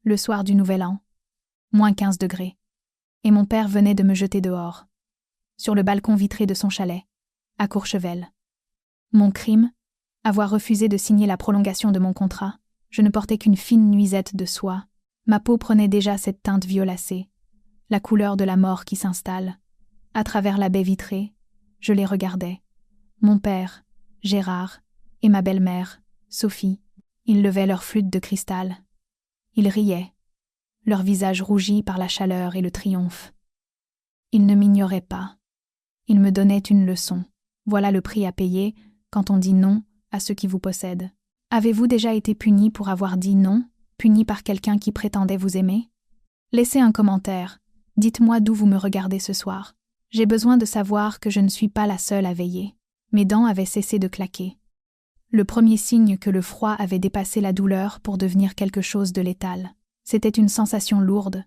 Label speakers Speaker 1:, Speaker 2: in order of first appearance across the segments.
Speaker 1: Le soir du Nouvel An. Moins 15 degrés. Et mon père venait de me jeter dehors. Sur le balcon vitré de son chalet, à Courchevel. Mon crime, avoir refusé de signer la prolongation de mon contrat. Je ne portais qu'une fine nuisette de soie. Ma peau prenait déjà cette teinte violacée, la couleur de la mort qui s'installe. À travers la baie vitrée, je les regardais. Mon père, Gérard, et ma belle-mère, Sophie. Ils levaient leurs flûtes de cristal. Ils riaient, leur visage rougi par la chaleur et le triomphe. Ils ne m'ignoraient pas. Ils me donnaient une leçon. Voilà le prix à payer quand on dit non à ceux qui vous possèdent. Avez-vous déjà été puni pour avoir dit non, puni par quelqu'un qui prétendait vous aimer? Laissez un commentaire. Dites-moi d'où vous me regardez ce soir. J'ai besoin de savoir que je ne suis pas la seule à veiller. Mes dents avaient cessé de claquer. Le premier signe que le froid avait dépassé la douleur pour devenir quelque chose de létal. C'était une sensation lourde,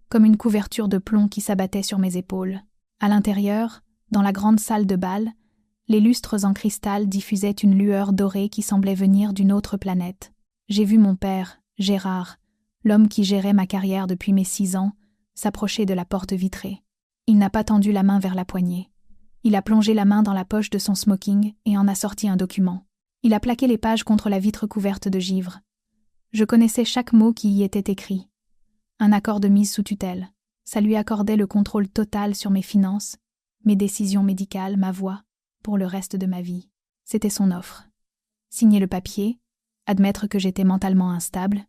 Speaker 1: comme une couverture de plomb qui s'abattait sur mes épaules. À l'intérieur, dans la grande salle de bal, les lustres en cristal diffusaient une lueur dorée qui semblait venir d'une autre planète. J'ai vu mon père, Gérard, l'homme qui gérait ma carrière depuis mes 6 ans, s'approcher de la porte vitrée. Il n'a pas tendu la main vers la poignée. Il a plongé la main dans la poche de son smoking et en a sorti un document. Il a plaqué les pages contre la vitre couverte de givre. Je connaissais chaque mot qui y était écrit. Un accord de mise sous tutelle. Ça lui accordait le contrôle total sur mes finances, mes décisions médicales, ma voix, pour le reste de ma vie. C'était son offre. Signer le papier, admettre que j'étais mentalement instable,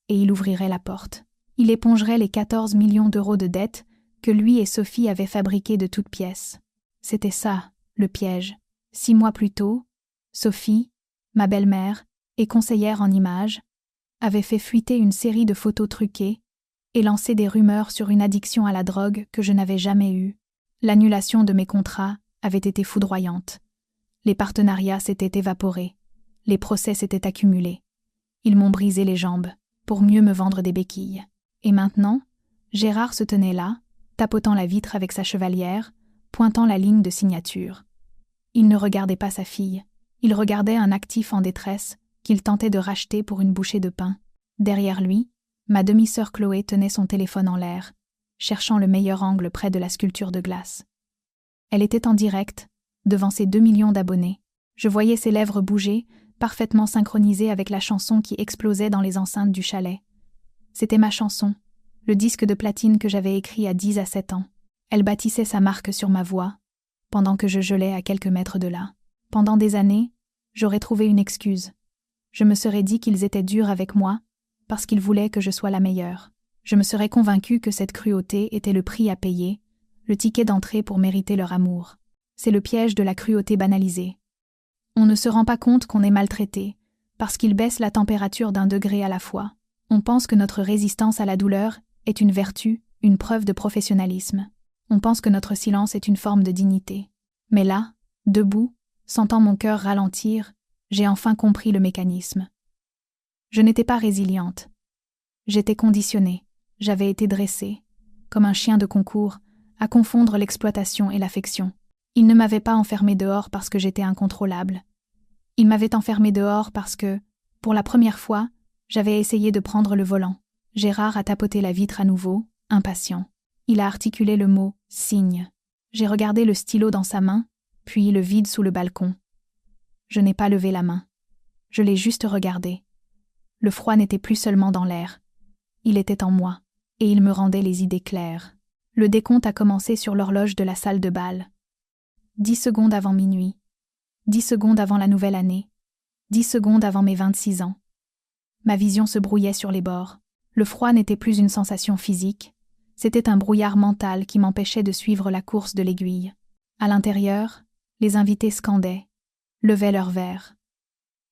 Speaker 1: et il ouvrirait la porte. Il épongerait les 14 millions d'euros de dettes que lui et Sophie avaient fabriquées de toutes pièces. C'était ça, le piège. 6 mois plus tôt, Sophie, ma belle-mère et conseillère en images, avait fait fuiter une série de photos truquées et lancé des rumeurs sur une addiction à la drogue que je n'avais jamais eue. L'annulation de mes contrats avait été foudroyante. Les partenariats s'étaient évaporés. Les procès s'étaient accumulés. Ils m'ont brisé les jambes pour mieux me vendre des béquilles. Et maintenant, Gérard se tenait là, tapotant la vitre avec sa chevalière, pointant la ligne de signature. Il ne regardait pas sa fille. Il regardait un actif en détresse qu'il tentait de racheter pour une bouchée de pain. Derrière lui, ma demi-sœur Chloé tenait son téléphone en l'air, cherchant le meilleur angle près de la sculpture de glace. Elle était en direct, devant ses 2 millions d'abonnés. Je voyais ses lèvres bouger, parfaitement synchronisées avec la chanson qui explosait dans les enceintes du chalet. C'était ma chanson, le disque de platine que j'avais écrit à 10 à 7 ans. Elle bâtissait sa marque sur ma voix, pendant que je gelais à quelques mètres de là. Pendant des années, j'aurais trouvé une excuse. Je me serais dit qu'ils étaient durs avec moi, parce qu'ils voulaient que je sois la meilleure. Je me serais convaincue que cette cruauté était le prix à payer, le ticket d'entrée pour mériter leur amour. C'est le piège de la cruauté banalisée. On ne se rend pas compte qu'on est maltraité, parce qu'il baisse la température d'1 degré à la fois. On pense que notre résistance à la douleur est une vertu, une preuve de professionnalisme. On pense que notre silence est une forme de dignité. Mais là, debout, sentant mon cœur ralentir, j'ai enfin compris le mécanisme. Je n'étais pas résiliente. J'étais conditionnée, j'avais été dressée, comme un chien de concours, à confondre l'exploitation et l'affection. Il ne m'avait pas enfermée dehors parce que j'étais incontrôlable. Il m'avait enfermée dehors parce que, pour la première fois, j'avais essayé de prendre le volant. Gérard a tapoté la vitre à nouveau, impatient. Il a articulé le mot « signe ». J'ai regardé le stylo dans sa main, puis le vide sous le balcon. Je n'ai pas levé la main. Je l'ai juste regardé. Le froid n'était plus seulement dans l'air. Il était en moi, et il me rendait les idées claires. Le décompte a commencé sur l'horloge de la salle de bal. 10 secondes avant minuit. 10 secondes avant la nouvelle année. 10 secondes avant mes 26 ans. Ma vision se brouillait sur les bords. Le froid n'était plus une sensation physique. C'était un brouillard mental qui m'empêchait de suivre la course de l'aiguille. À l'intérieur, les invités scandaient, levaient leurs verres.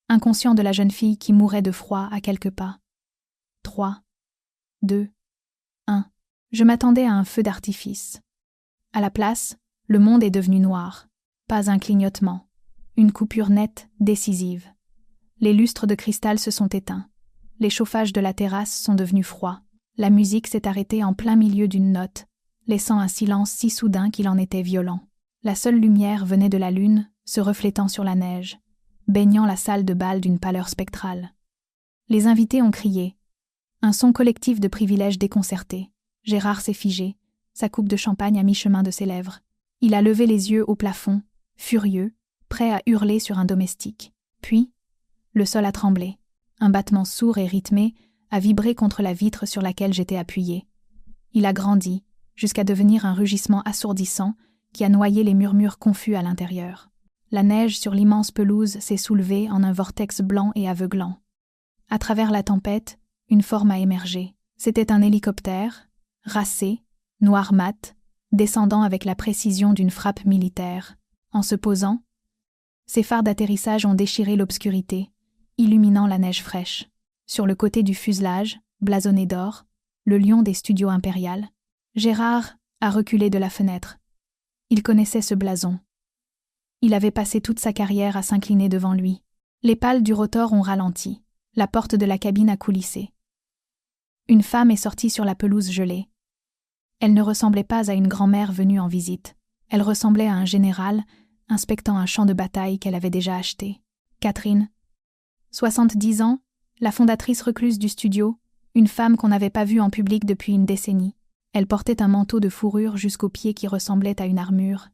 Speaker 1: Inconscient de la jeune fille qui mourait de froid à quelques pas. 3, 2, 1. Je m'attendais à un feu d'artifice. À la place, le monde est devenu noir. Pas un clignotement. Une coupure nette, décisive. Les lustres de cristal se sont éteints. Les chauffages de la terrasse sont devenus froids. La musique s'est arrêtée en plein milieu d'une note, laissant un silence si soudain qu'il en était violent. La seule lumière venait de la lune, se reflétant sur la neige, baignant la salle de bal d'une pâleur spectrale. Les invités ont crié. Un son collectif de privilèges déconcerté. Gérard s'est figé, sa coupe de champagne à mi-chemin de ses lèvres. Il a levé les yeux au plafond, furieux, prêt à hurler sur un domestique. Puis, le sol a tremblé. Un battement sourd et rythmé a vibré contre la vitre sur laquelle j'étais appuyé. Il a grandi, jusqu'à devenir un rugissement assourdissant qui a noyé les murmures confus à l'intérieur. La neige sur l'immense pelouse s'est soulevée en un vortex blanc et aveuglant. À travers la tempête, une forme a émergé. C'était un hélicoptère, racé, noir mat, descendant avec la précision d'une frappe militaire. En se posant, ses phares d'atterrissage ont déchiré l'obscurité, illuminant la neige fraîche. Sur le côté du fuselage, blasonné d'or, le lion des studios impériales, Gérard a reculé de la fenêtre. Il connaissait ce blason. Il avait passé toute sa carrière à s'incliner devant lui. Les pales du rotor ont ralenti. La porte de la cabine a coulissé. Une femme est sortie sur la pelouse gelée. Elle ne ressemblait pas à une grand-mère venue en visite. Elle ressemblait à un général inspectant un champ de bataille qu'elle avait déjà acheté. Catherine, 70 ans, la fondatrice recluse du studio, une femme qu'on n'avait pas vue en public depuis une décennie. Elle portait un manteau de fourrure jusqu'aux pieds qui ressemblait à une armure.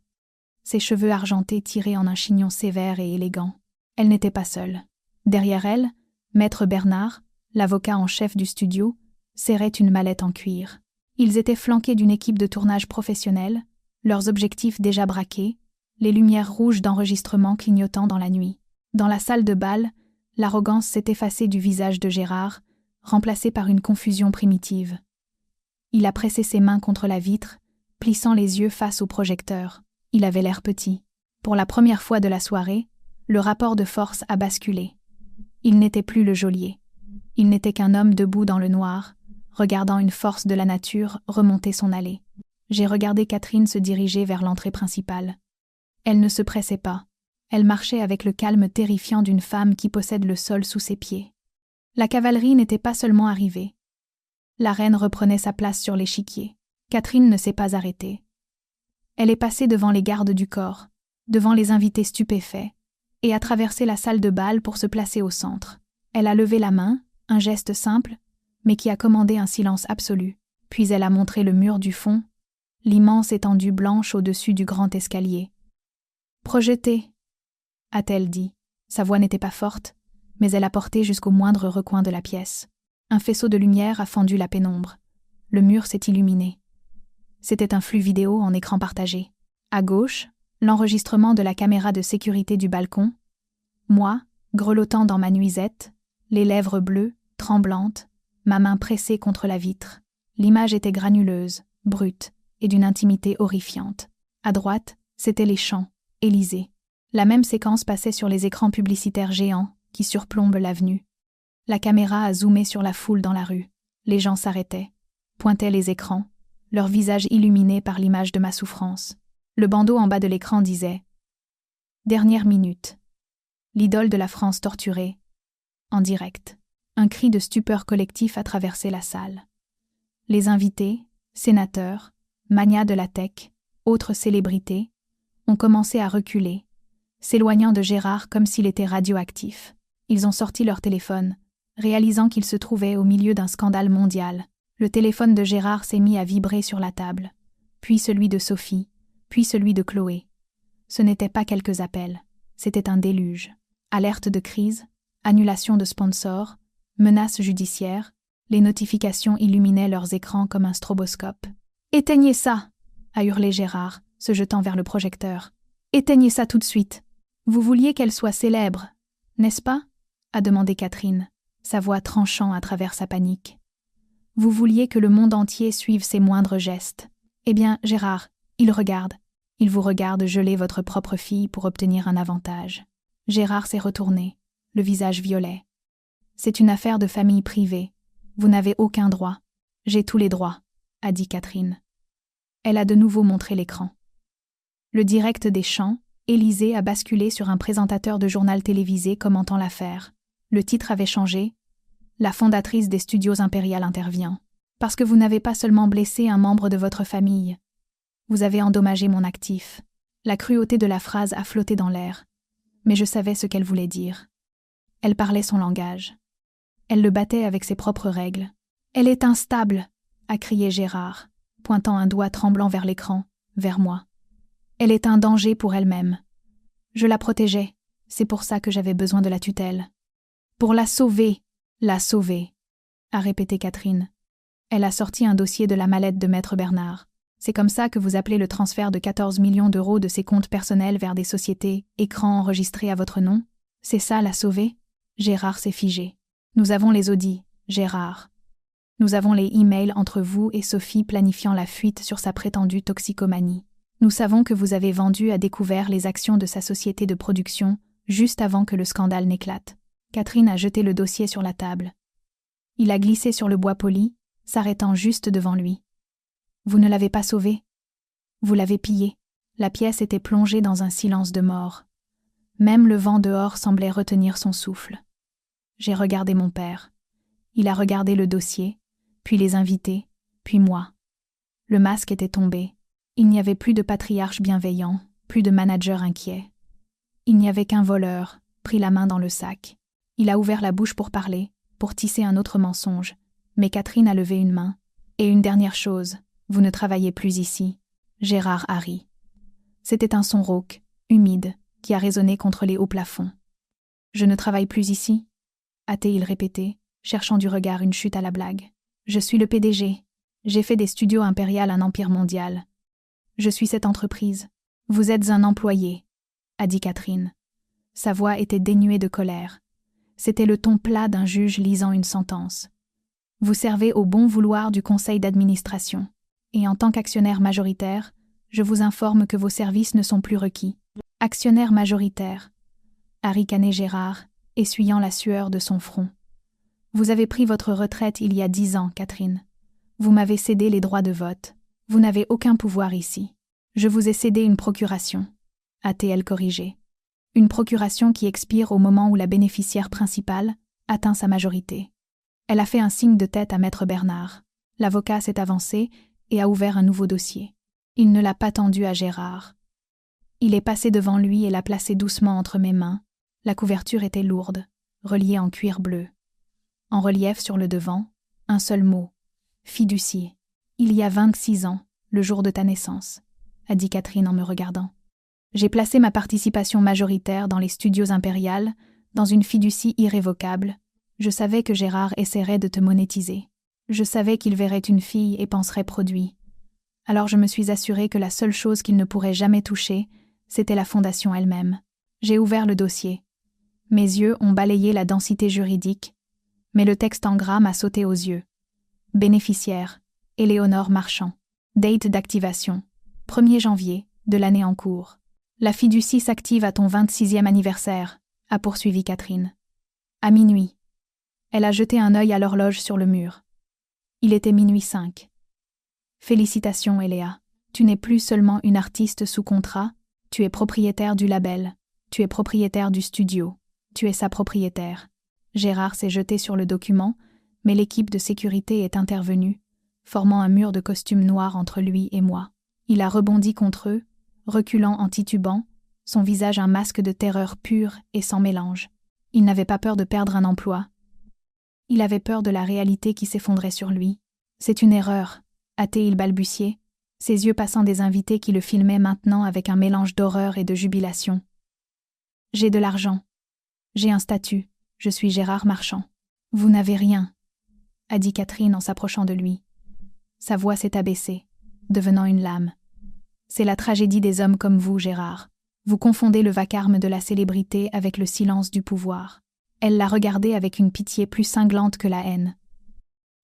Speaker 1: Ses cheveux argentés tiraient en un chignon sévère et élégant. Elle n'était pas seule. Derrière elle, Maître Bernard, l'avocat en chef du studio, serrait une mallette en cuir. Ils étaient flanqués d'une équipe de tournage professionnelle, leurs objectifs déjà braqués, les lumières rouges d'enregistrement clignotant dans la nuit. Dans la salle de bal, l'arrogance s'est effacée du visage de Gérard, remplacée par une confusion primitive. Il a pressé ses mains contre la vitre, plissant les yeux face au projecteur. Il avait l'air petit. Pour la première fois de la soirée, le rapport de force a basculé. Il n'était plus le geôlier. Il n'était qu'un homme debout dans le noir, regardant une force de la nature remonter son allée. J'ai regardé Catherine se diriger vers l'entrée principale. Elle ne se pressait pas. Elle marchait avec le calme terrifiant d'une femme qui possède le sol sous ses pieds. La cavalerie n'était pas seulement arrivée. La reine reprenait sa place sur l'échiquier. Catherine ne s'est pas arrêtée. Elle est passée devant les gardes du corps, devant les invités stupéfaits, et a traversé la salle de bal pour se placer au centre. Elle a levé la main, un geste simple, mais qui a commandé un silence absolu. Puis elle a montré le mur du fond, l'immense étendue blanche au-dessus du grand escalier. « Projetez !» a-t-elle dit. Sa voix n'était pas forte, mais elle a porté jusqu'au moindre recoin de la pièce. Un faisceau de lumière a fendu la pénombre. Le mur s'est illuminé. C'était un flux vidéo en écran partagé. À gauche, l'enregistrement de la caméra de sécurité du balcon. Moi, grelottant dans ma nuisette, les lèvres bleues, tremblantes, ma main pressée contre la vitre. L'image était granuleuse, brute et d'une intimité horrifiante. À droite, c'étaient les champs, Élysée. La même séquence passait sur les écrans publicitaires géants qui surplombent l'avenue. La caméra a zoomé sur la foule dans la rue. Les gens s'arrêtaient, pointaient les écrans, leurs visages illuminés par l'image de ma souffrance. Le bandeau en bas de l'écran disait « Dernière minute. L'idole de la France torturée. En direct. » Un cri de stupeur collectif a traversé la salle. Les invités, sénateurs, magnats de la tech, autres célébrités, ont commencé à reculer, s'éloignant de Gérard comme s'il était radioactif. Ils ont sorti leur téléphone, réalisant qu'ils se trouvaient au milieu d'un scandale mondial. Le téléphone de Gérard s'est mis à vibrer sur la table, puis celui de Sophie, puis celui de Chloé. Ce n'étaient pas quelques appels, c'était un déluge. Alerte de crise, annulation de sponsors, menaces judiciaires, les notifications illuminaient leurs écrans comme un stroboscope. « Éteignez ça !» a hurlé Gérard, se jetant vers le projecteur. « Éteignez ça tout de suite. Vous vouliez qu'elle soit célèbre, n'est-ce pas ?» a demandé Catherine, sa voix tranchant à travers sa panique. « Vous vouliez que le monde entier suive ses moindres gestes. Eh bien, Gérard, il regarde. Il vous regarde geler votre propre fille pour obtenir un avantage. » Gérard s'est retourné, le visage violet. « C'est une affaire de famille privée. Vous n'avez aucun droit. J'ai tous les droits, » a dit Catherine. Elle a de nouveau montré l'écran. Le direct des champs, Élysée a basculé sur un présentateur de journal télévisé commentant l'affaire. Le titre avait changé. La fondatrice des studios impériales intervient. Parce que vous n'avez pas seulement blessé un membre de votre famille. Vous avez endommagé mon actif. La cruauté de la phrase a flotté dans l'air. Mais je savais ce qu'elle voulait dire. Elle parlait son langage. Elle le battait avec ses propres règles. Elle est instable, a crié Gérard, pointant un doigt tremblant vers l'écran, vers moi. Elle est un danger pour elle-même. Je la protégeais, c'est pour ça que j'avais besoin de la tutelle. Pour la sauver, a répété Catherine. Elle a sorti un dossier de la mallette de Maître Bernard. C'est comme ça que vous appelez le transfert de 14 millions d'euros de ses comptes personnels vers des sociétés, écrans enregistrés à votre nom? C'est ça, la sauver? Gérard s'est figé. Nous avons les audits, Gérard. Nous avons les e-mails entre vous et Sophie planifiant la fuite sur sa prétendue toxicomanie. Nous savons que vous avez vendu à découvert les actions de sa société de production juste avant que le scandale n'éclate. Catherine a jeté le dossier sur la table. Il a glissé sur le bois poli, s'arrêtant juste devant lui. Vous ne l'avez pas sauvé. Vous l'avez pillé. La pièce était plongée dans un silence de mort. Même le vent dehors semblait retenir son souffle. J'ai regardé mon père. Il a regardé le dossier, puis les invités, puis moi. Le masque était tombé. Il n'y avait plus de patriarche bienveillant, plus de manager inquiet. Il n'y avait qu'un voleur, pris la main dans le sac. Il a ouvert la bouche pour parler, pour tisser un autre mensonge, mais Catherine a levé une main. Et une dernière chose, vous ne travaillez plus ici. Gérard a ri. C'était un son rauque, humide, qui a résonné contre les hauts plafonds. Je ne travaille plus ici, a-t-il répété, cherchant du regard une chute à la blague. Je suis le PDG. J'ai fait des studios Impérial un empire mondial. Je suis cette entreprise. Vous êtes un employé, a dit Catherine. Sa voix était dénuée de colère. C'était le ton plat d'un juge lisant une sentence. Vous servez au bon vouloir du conseil d'administration, et en tant qu'actionnaire majoritaire, je vous informe que vos services ne sont plus requis. Actionnaire majoritaire, a ricané Gérard, essuyant la sueur de son front. Vous avez pris votre retraite il y a 10 ans, Catherine. Vous m'avez cédé les droits de vote. Vous n'avez aucun pouvoir ici. Je vous ai cédé une procuration, a-t-elle corrigé. Une procuration qui expire au moment où la bénéficiaire principale atteint sa majorité. Elle a fait un signe de tête à Maître Bernard. L'avocat s'est avancé et a ouvert un nouveau dossier. Il ne l'a pas tendu à Gérard. Il est passé devant lui et l'a placé doucement entre mes mains. La couverture était lourde, reliée en cuir bleu. En relief sur le devant, un seul mot. Fiducie. Il y a 26 ans, le jour de ta naissance, a dit Catherine en me regardant. J'ai placé ma participation majoritaire dans les studios Impérial, dans une fiducie irrévocable. Je savais que Gérard essaierait de te monétiser. Je savais qu'il verrait une fille et penserait produit. Alors je me suis assurée que la seule chose qu'il ne pourrait jamais toucher, c'était la fondation elle-même. J'ai ouvert le dossier. Mes yeux ont balayé la densité juridique, mais le texte en gras m'a sauté aux yeux. Bénéficiaire, Éléonore Marchand. Date d'activation, 1er janvier, de l'année en cours. La fiducie s'active à ton 26e anniversaire, a poursuivi Catherine. À minuit. Elle a jeté un œil à l'horloge sur le mur. Il était minuit 5. Félicitations, Eléa. Tu n'es plus seulement une artiste sous contrat, tu es propriétaire du label, tu es propriétaire du studio, tu es sa propriétaire. Gérard s'est jeté sur le document, mais l'équipe de sécurité est intervenue, formant un mur de costume noir entre lui et moi. Il a rebondi contre eux, reculant en titubant, son visage un masque de terreur pure et sans mélange. Il n'avait pas peur de perdre un emploi. Il avait peur de la réalité qui s'effondrait sur lui. C'est une erreur, a-t-il balbutié, ses yeux passant des invités qui le filmaient maintenant avec un mélange d'horreur et de jubilation. J'ai de l'argent. J'ai un statut. Je suis Gérard Marchand. Vous n'avez rien, a dit Catherine en s'approchant de lui. Sa voix s'est abaissée, devenant une lame. C'est la tragédie des hommes comme vous, Gérard. Vous confondez le vacarme de la célébrité avec le silence du pouvoir. Elle l'a regardé avec une pitié plus cinglante que la haine.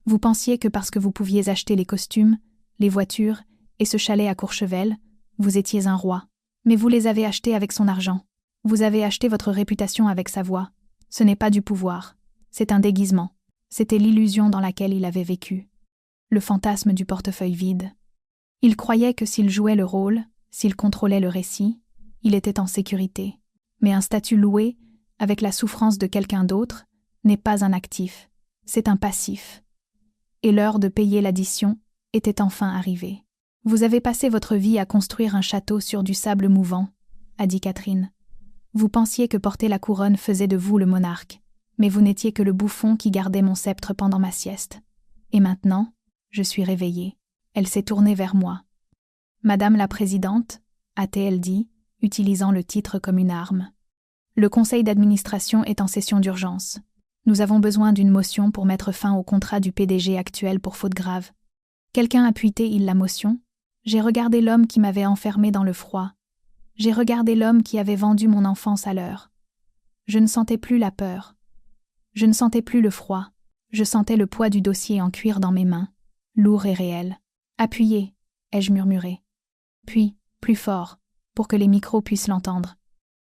Speaker 1: Vous pensiez que parce que vous pouviez acheter les costumes, les voitures et ce chalet à Courchevel, vous étiez un roi. Mais vous les avez achetés avec son argent. Vous avez acheté votre réputation avec sa voix. Ce n'est pas du pouvoir. C'est un déguisement. C'était l'illusion dans laquelle il avait vécu. Le fantasme du portefeuille vide. Il croyait que s'il jouait le rôle, s'il contrôlait le récit, il était en sécurité. Mais un statut loué, avec la souffrance de quelqu'un d'autre, n'est pas un actif, c'est un passif. Et l'heure de payer l'addition était enfin arrivée. Vous avez passé votre vie à construire un château sur du sable mouvant, a dit Catherine. Vous pensiez que porter la couronne faisait de vous le monarque, mais vous n'étiez que le bouffon qui gardait mon sceptre pendant ma sieste. Et maintenant, je suis réveillée. Elle s'est tournée vers moi. Madame la Présidente, a-t-elle dit, utilisant le titre comme une arme. Le conseil d'administration est en session d'urgence. Nous avons besoin d'une motion pour mettre fin au contrat du PDG actuel pour faute grave. Quelqu'un appuie-t-il la motion? J'ai regardé l'homme qui m'avait enfermé dans le froid. J'ai regardé l'homme qui avait vendu mon enfance à l'heure. Je ne sentais plus la peur. Je ne sentais plus le froid. Je sentais le poids du dossier en cuir dans mes mains, lourd et réel. Appuyez, ai-je murmuré. Puis, plus fort, pour que les micros puissent l'entendre.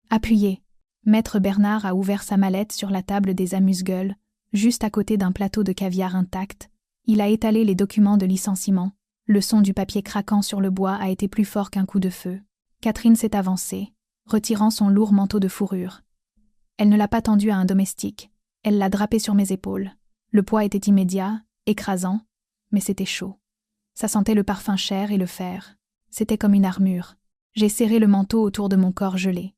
Speaker 1: Appuyez. Maître Bernard a ouvert sa mallette sur la table des amuse-gueules, juste à côté d'un plateau de caviar intact. Il a étalé les documents de licenciement. Le son du papier craquant sur le bois a été plus fort qu'un coup de feu. Catherine s'est avancée, retirant son lourd manteau de fourrure. Elle ne l'a pas tendu à un domestique. Elle l'a drapé sur mes épaules. Le poids était immédiat, écrasant, mais c'était chaud. Ça sentait le parfum cher et le fer. C'était comme une armure. J'ai serré le manteau autour de mon corps gelé.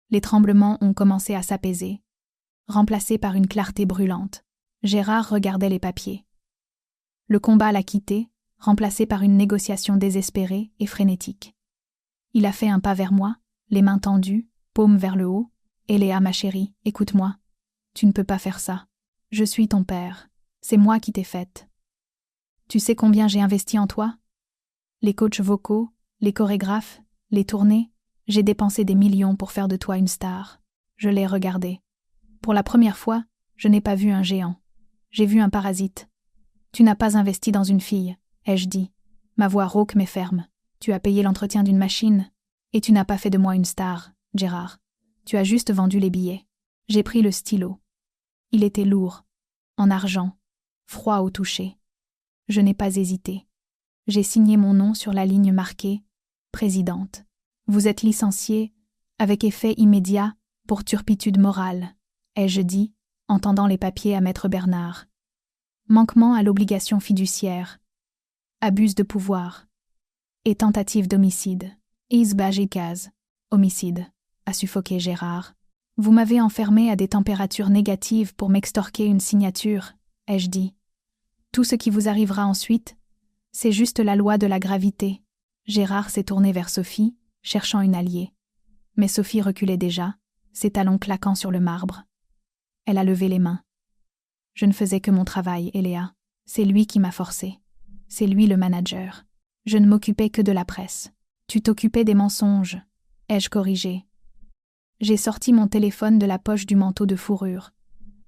Speaker 1: Les tremblements ont commencé à s'apaiser, remplacés par une clarté brûlante. Gérard regardait les papiers. Le combat l'a quitté, remplacé par une négociation désespérée et frénétique. Il a fait un pas vers moi, les mains tendues, paumes vers le haut. « Eléa, ma chérie, écoute-moi. Tu ne peux pas faire ça. Je suis ton père. C'est moi qui t'ai faite. Tu sais combien j'ai investi en toi? Les coachs vocaux, les chorégraphes, les tournées, j'ai dépensé des millions pour faire de toi une star. Je l'ai regardé. Pour la première fois, je n'ai pas vu un géant. J'ai vu un parasite. Tu n'as pas investi dans une fille, ai-je dit. Ma voix rauque mais ferme. Tu as payé l'entretien d'une machine. Et tu n'as pas fait de moi une star, Gérard. Tu as juste vendu les billets. J'ai pris le stylo. Il était lourd, en argent, froid au toucher. Je n'ai pas hésité. J'ai signé mon nom sur la ligne marquée « Présidente ». Vous êtes licenciée, avec effet immédiat, pour turpitude morale, ai-je dit, en tendant les papiers à Maître Bernard. Manquement à l'obligation fiduciaire, abus de pouvoir, et tentative d'homicide, isbagikaz, homicide, a suffoqué Gérard. Vous m'avez enfermé à des températures négatives pour m'extorquer une signature, ai-je dit. Tout ce qui vous arrivera ensuite, c'est juste la loi de la gravité. Gérard s'est tourné vers Sophie, cherchant une alliée. Mais Sophie reculait déjà, ses talons claquant sur le marbre. Elle a levé les mains. Je ne faisais que mon travail, Eléa. C'est lui qui m'a forcé. C'est lui le manager. Je ne m'occupais que de la presse. Tu t'occupais des mensonges, ai-je corrigé. J'ai sorti mon téléphone de la poche du manteau de fourrure.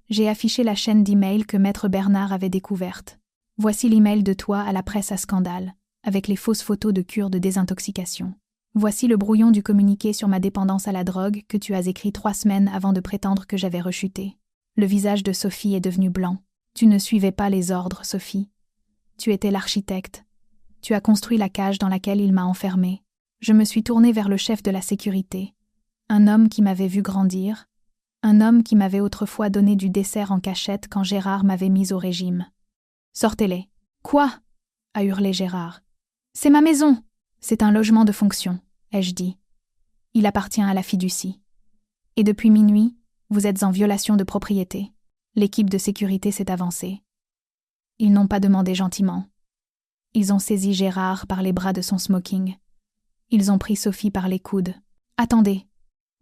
Speaker 1: J'ai affiché la chaîne d'emails que Maître Bernard avait découverte. Voici l'email de toi à la presse à scandale, avec les fausses photos de cure de désintoxication. Voici le brouillon du communiqué sur ma dépendance à la drogue que tu as écrit 3 semaines avant de prétendre que j'avais rechuté. Le visage de Sophie est devenu blanc. Tu ne suivais pas les ordres, Sophie. Tu étais l'architecte. Tu as construit la cage dans laquelle il m'a enfermée. Je me suis tournée vers le chef de la sécurité. Un homme qui m'avait vu grandir. Un homme qui m'avait autrefois donné du dessert en cachette quand Gérard m'avait mise au régime. « Sortez-les. »« Quoi ?» a hurlé Gérard. « C'est ma maison. C'est un logement de fonction, ai-je dit. Il appartient à la fiducie. Et depuis minuit, vous êtes en violation de propriété. L'équipe de sécurité s'est avancée. Ils n'ont pas demandé gentiment. Ils ont saisi Gérard par les bras de son smoking. Ils ont pris Sophie par les coudes. « Attendez.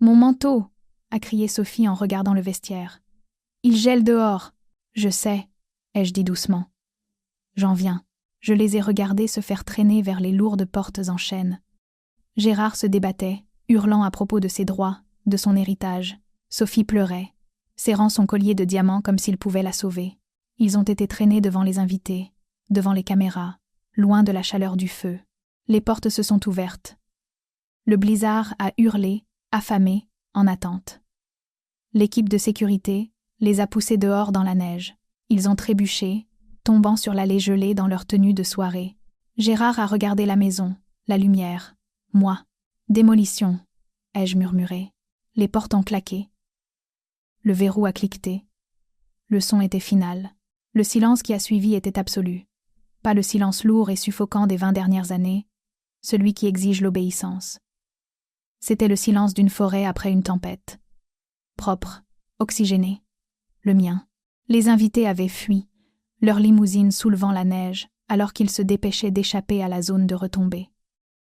Speaker 1: Mon manteau !» a crié Sophie en regardant le vestiaire. « Il gèle dehors. »« Je sais, » ai-je dit doucement. « J'en viens. » Je les ai regardés se faire traîner vers les lourdes portes en chêne. Gérard se débattait, hurlant à propos de ses droits, de son héritage. Sophie pleurait, serrant son collier de diamants comme s'il pouvait la sauver. Ils ont été traînés devant les invités, devant les caméras, loin de la chaleur du feu. Les portes se sont ouvertes. Le blizzard a hurlé, affamé, en attente. L'équipe de sécurité les a poussés dehors dans la neige. Ils ont trébuché, tombant sur l'allée gelée dans leur tenue de soirée. Gérard a regardé la maison, la lumière. Moi. Démolition, ai-je murmuré. Les portes ont claqué. Le verrou a cliqueté. Le son était final. Le silence qui a suivi était absolu. Pas le silence lourd et suffocant des 20 dernières années, celui qui exige l'obéissance. C'était le silence d'une forêt après une tempête. Propre, oxygéné. Le mien. Les invités avaient fui. leur limousine soulevant la neige, alors qu'ils se dépêchaient d'échapper à la zone de retombée.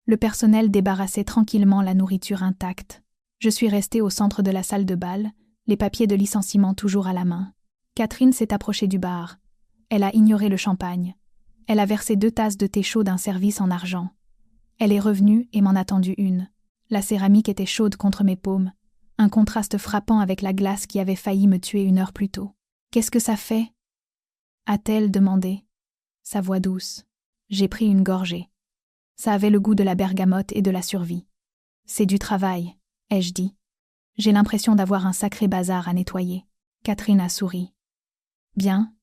Speaker 1: Le personnel débarrassait tranquillement la nourriture intacte. Je suis restée au centre de la salle de bal, les papiers de licenciement toujours à la main. Catherine s'est approchée du bar. Elle a ignoré le champagne. Elle a versé 2 tasses de thé chaud d'un service en argent. Elle est revenue et m'en a tendu une. La céramique était chaude contre mes paumes, un contraste frappant avec la glace qui avait failli me tuer 1 heure plus tôt. « Qu'est-ce que ça fait ?» a-t-elle demandé. Sa voix douce. J'ai pris une gorgée. Ça avait le goût de la bergamote et de la survie. « C'est du travail », ai-je dit. J'ai l'impression d'avoir un sacré bazar à nettoyer. Catherine a souri. « Bien.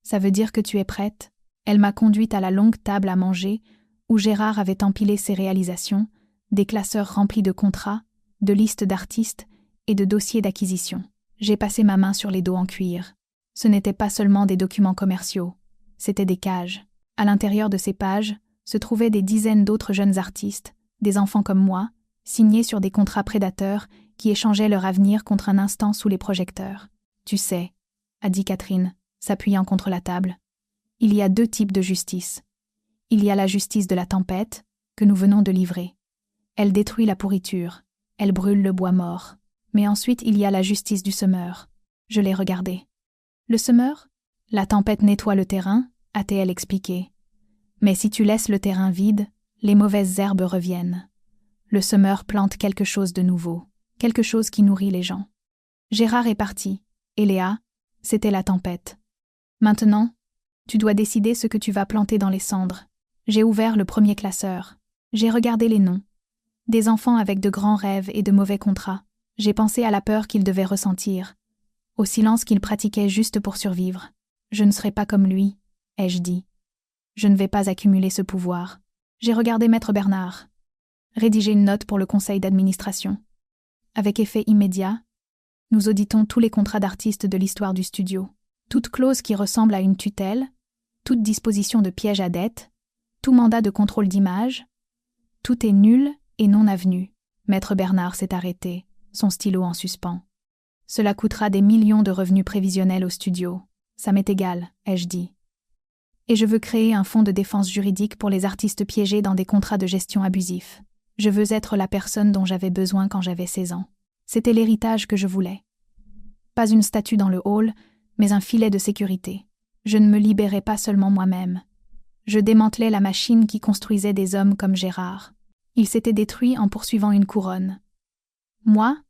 Speaker 1: Ça veut dire que tu es prête ?» Elle m'a conduite à la longue table à manger, où Gérard avait empilé ses réalisations, des classeurs remplis de contrats, de listes d'artistes et de dossiers d'acquisition. J'ai passé ma main sur les dos en cuir. Ce n'étaient pas seulement des documents commerciaux, c'étaient des cages. À l'intérieur de ces pages se trouvaient des dizaines d'autres jeunes artistes, des enfants comme moi, signés sur des contrats prédateurs qui échangeaient leur avenir contre un instant sous les projecteurs. « Tu sais », a dit Catherine, s'appuyant contre la table, « il y a 2 types de justice. Il y a la justice de la tempête, que nous venons de livrer. Elle détruit la pourriture, elle brûle le bois mort. Mais ensuite il y a la justice du semeur. » Je l'ai regardé. « Le semeur ? La tempête nettoie le terrain, a-t-elle expliqué. Mais si tu laisses le terrain vide, les mauvaises herbes reviennent. Le semeur plante quelque chose de nouveau, quelque chose qui nourrit les gens. Gérard est parti, et Léa, c'était la tempête. Maintenant, tu dois décider ce que tu vas planter dans les cendres. J'ai ouvert le premier classeur. J'ai regardé les noms. Des enfants avec de grands rêves et de mauvais contrats. J'ai pensé à la peur qu'ils devaient ressentir, au silence qu'ils pratiquaient juste pour survivre. Je ne serai pas comme lui, ai-je dit. Je ne vais pas accumuler ce pouvoir. J'ai regardé Maître Bernard. Rédiger une note pour le conseil d'administration. Avec effet immédiat, nous auditons tous les contrats d'artistes de l'histoire du studio. Toute clause qui ressemble à une tutelle, toute disposition de piège à dette, tout mandat de contrôle d'image, tout est nul et non avenu. Maître Bernard s'est arrêté, son stylo en suspens. Cela coûtera des millions de revenus prévisionnels au studio. Ça m'est égal, ai-je dit. Et je veux créer un fonds de défense juridique pour les artistes piégés dans des contrats de gestion abusifs. Je veux être la personne dont j'avais besoin quand j'avais 16 ans. C'était l'héritage que je voulais. Pas une statue dans le hall, mais un filet de sécurité. Je ne me libérais pas seulement moi-même. Je démantelais la machine qui construisait des hommes comme Gérard. Il s'était détruit en poursuivant une couronne. Moi,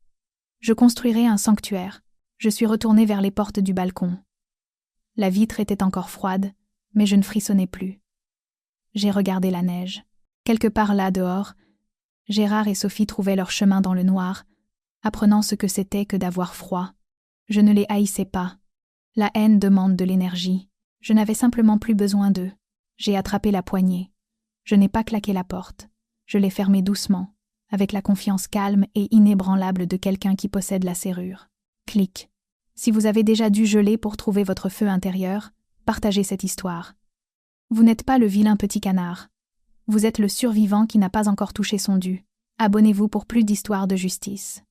Speaker 1: je construirais un sanctuaire. Je suis retournée vers les portes du balcon. La vitre était encore froide, mais je ne frissonnais plus. J'ai regardé la neige. Quelque part là dehors, Gérard et Sophie trouvaient leur chemin dans le noir, apprenant ce que c'était que d'avoir froid. Je ne les haïssais pas. La haine demande de l'énergie. Je n'avais simplement plus besoin d'eux. J'ai attrapé la poignée. Je n'ai pas claqué la porte. Je l'ai fermée doucement, avec la confiance calme et inébranlable de quelqu'un qui possède la serrure. Clic. Si vous avez déjà dû geler pour trouver votre feu intérieur, partagez cette histoire. Vous n'êtes pas le vilain petit canard. Vous êtes le survivant qui n'a pas encore touché son dû. Abonnez-vous pour plus d'histoires de justice.